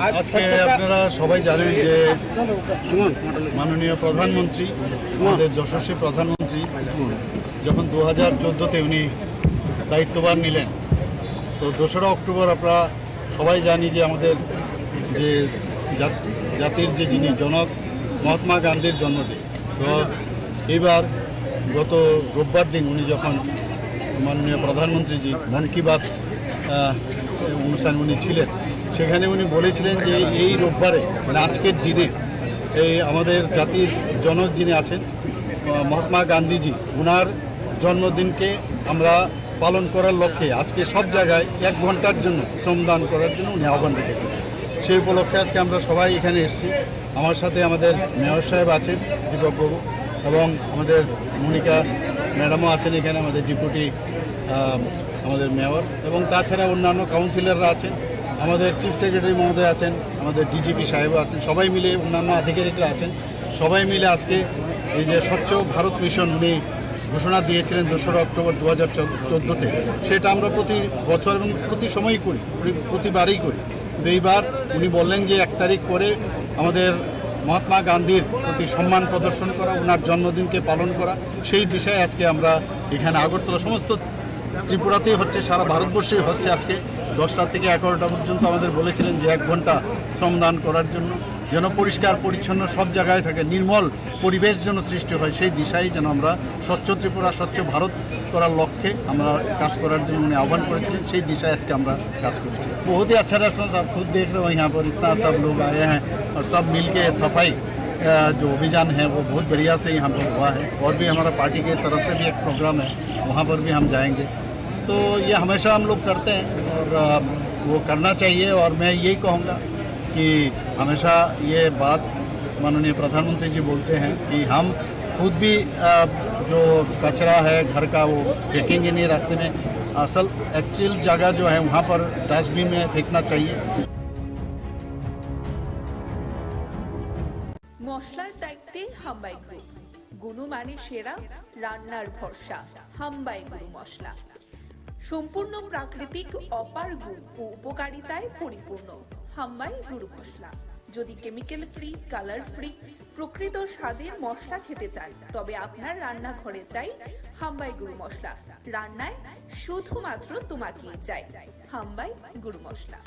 আজকে আপনারা সবাই জানেন যে মাননীয় প্রধানমন্ত্রী, আমাদের যশস্বী প্রধানমন্ত্রী যখন 2014-তে উনি দায়িত্বভার নিলেন, তো 2রা অক্টোবর আমরা সবাই জানি যে আমাদের যে জাতির যে যিনি জনক মহাত্মা গান্ধীর জন্মদিন। তো এইবার গত রোববার দিন উনি যখন মাননীয় প্রধানমন্ত্রীজি মন কি বাত অনুষ্ঠান উনি ছিলেন, সেখানে উনি বলেছিলেন যে এই রোববারে মানে আজকের দিনে এই আমাদের জাতির জনক যিনি আছেন মহাত্মা গান্ধীজি, ওনার জন্মদিনকে আমরা পালন করার লক্ষ্যে আজকে সব জায়গায় 1 ঘন্টার জন্য শ্রমদান করার জন্য উনি আহ্বান রেখেছেন। সেই উপলক্ষে আজকে আমরা সবাই এখানে এসেছি। আমার সাথে আমাদের মেয়র সাহেব আছেন দীপক বাবু, এবং আমাদের মনিকা ম্যাডামও আছেন এখানে, আমাদের ডেপুটি আমাদের মেয়র, এবং তাছাড়া অন্যান্য কাউন্সিলররা আছেন, আমাদের চিফ সেক্রেটারি মহোদয় আছেন, আমাদের ডিজিপি সাহেবও আছেন, সবাই মিলে অন্যান্য আধিকারিকরা আছেন। সবাই মিলে আজকে এই যে স্বচ্ছ ভারত মিশন উনি ঘোষণা দিয়েছিলেন 2রা অক্টোবর 2014-তে, সেটা আমরা প্রতি বছর এবং প্রতি সময়ই করি, প্রতিবারই করি। কিন্তু এইবার উনি বললেন যে 1 তারিখ করে আমাদের মহাত্মা গান্ধীর প্রতি সম্মান প্রদর্শন করা, ওনার জন্মদিনকে পালন করা, সেই বিষয়ে আজকে আমরা এখানে আগরতলা সমস্ত ত্রিপুরাতেই হচ্ছে, সারা ভারতবর্ষেই হচ্ছে। আজকে 10টা থেকে 11টা পর্যন্ত আমাদের বলেছিলেন যে 1 ঘন্টা শ্রমদান করার জন্য, যেন পরিষ্কার পরিচ্ছন্ন সব জায়গায় থাকে, নির্মল পরিবেশ যেন সৃষ্টি হয়, সেই দিশায় যেন আমরা স্বচ্ছ ত্রিপুরা স্বচ্ছ ভারত করার লক্ষ্যে আমরা কাজ করার জন্য উনি আহ্বান করেছিলেন। সেই দিশায় আজকে আমরা কাজ করছি। बहुत ही अच्छा रेस्पॉन्स आप खुद देख रहे हो, यहाँ पर इतना सब लोग आए हैं और सब मिलके सफाई जो अभियान है वो बहुत बढ़िया से यहाँ पर हुआ है। और भी हमारा पार्टी की तरफ से भी एक प्रोग्राम है, वहाँ पर भी हम जाएंगे। तो ये हमेशा हम लोग करते हैं और वो करना चाहिए। और मैं यही कहूँगा कि हमेशा ये बात माननीय प्रधानमंत्री जी बोलते हैं कि हम खुद भी जो कचरा है घर का वो फेंकेंगे नहीं रास्ते में, असल एक्चुअल जगह जो है वहाँ पर डस्टबिन में फेंकना चाहिए। মশলার দায়িত্বে হাম্বাই গ্রুপ, গুণমানে সেরা, রান্নার ভরসা। হাম্বাই গুরু মশলা সম্পূর্ণ প্রাকৃতিক, অপার গুণ ও উপকারিতায় পরিপূর্ণ। হাম্বাই গুরু মশলা। যদি কেমিক্যাল ফ্রি, কালার ফ্রি, প্রকৃত স্বাদের মশলা খেতে চান, তবে আপনার রান্নাঘরে চাই হাম্বাই গুরু মশলা। রান্নায় শুধুমাত্র তোমাকেই চাই হাম্বাই গুরু মশলা।